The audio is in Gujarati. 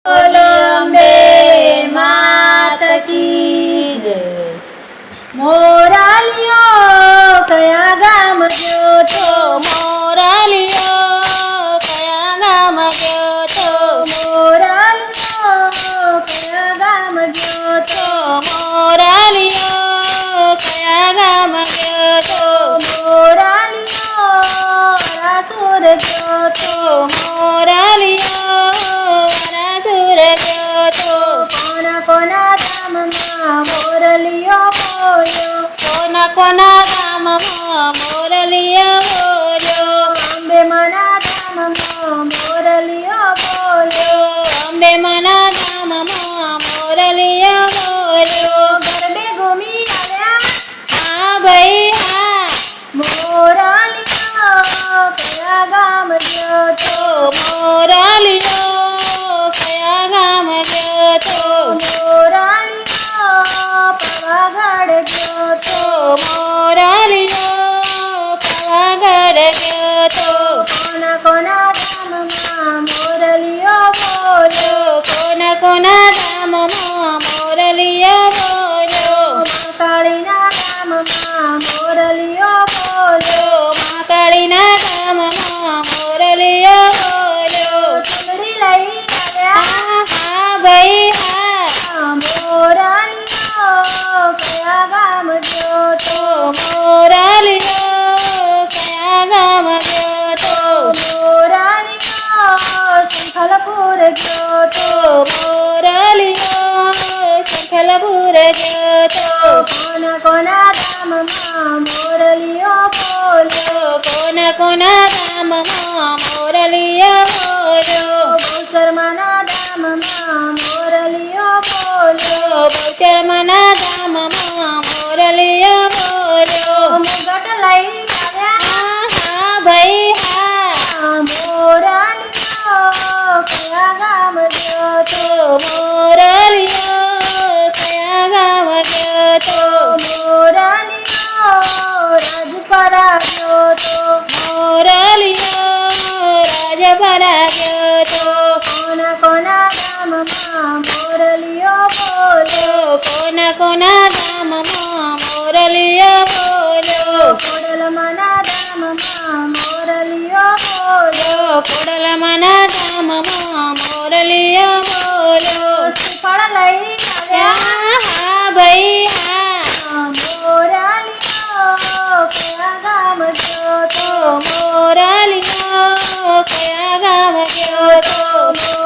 બોલો અંબે માત કી જય। મોરાલિયો કયા ગામ ગયો તો? મોરાલિયો કયા ગામ ગયો તો? મોરાલિયો કયા ગામ ગયો તો? મોરાલિયો કયા ગામ ગયો તો? મોરાલિયો રાસુર ગયો તો? મોરાલિયો રાસુર ગયો તો? કોના કોના ગામમાં મોરલિયો બોલ્યો? કોના કોના ગામમાં મોરલિયો બોલ્યો? અંબે માના ગામમાં મોરલિયો બોલ્યો? અંબે માના ગામમાં મોરલિયો બોલ્યો? ગરબે ઘૂમી આવ્યા હા ભાઈ હા। મોરાલિયો કયા ગામ ગયો તો? મોરાલિયો કયા ગામ ગયો તો? મોરાલિયો પાવાગઢ ગયો તો? મોરાલિયો પાવાગઢ ગયો તો? કોના કોના ગામમાં મોરલિયો બોલ્યો? કોના કોના ગામમાં મોરલિયો બોલ્યો? મહાકાળીના ગામમાં મોરલિયો બોલ્યો? મહાકાળીના ગામમાં મોરલિયો બોલ્યો? ચૂંદડી લઈ આવ્યા હા ભાઈ હા। મોરાલિયો કયા ગામ ગયો તો? મોરાલિયો કયા ગામ ગયો તો? મોરાલિયો શંખલપુર ગયો તો? મોરાલિયો શંખલપુર ગયો તો? કોના કોના ગામમાં મોરલિયો બોલ્યો? કોના કોના ગામમાં મોરલિયો બોલ્યો? બહુચરમાના ગામમાં મોરલિયો બોલ્યો? બહુચરમાના ગામમાં મોરલિયો બોલ્યો? મુગટ લઈ આવ્યા હા ભાઈ હા। મોરાલિયો કયા ગામ ગયો તો? મોરલિયો કયા ગામ ગયો તો? મોરાલિયો રાજપરા ગયો તો? મોરલિયો રાજપરા ગયો તો? કોના કોના ગામમાં મોરલિયો બોલ્યો? કોના કોના ગામમાં મોરલિયો બોલ્યો? ખોડલમાના ગામમાં મોરલિયો બોલ્યો? ખોડલમાના ગામમાં મોરલિયો બોલ્યો? શ્રીફળ લઈ આવ્યા હા ભાઈ હા। મોરાલિયો કયા ગામ ગયો તો? મોરલિયો કયા ગામ ગયો તો?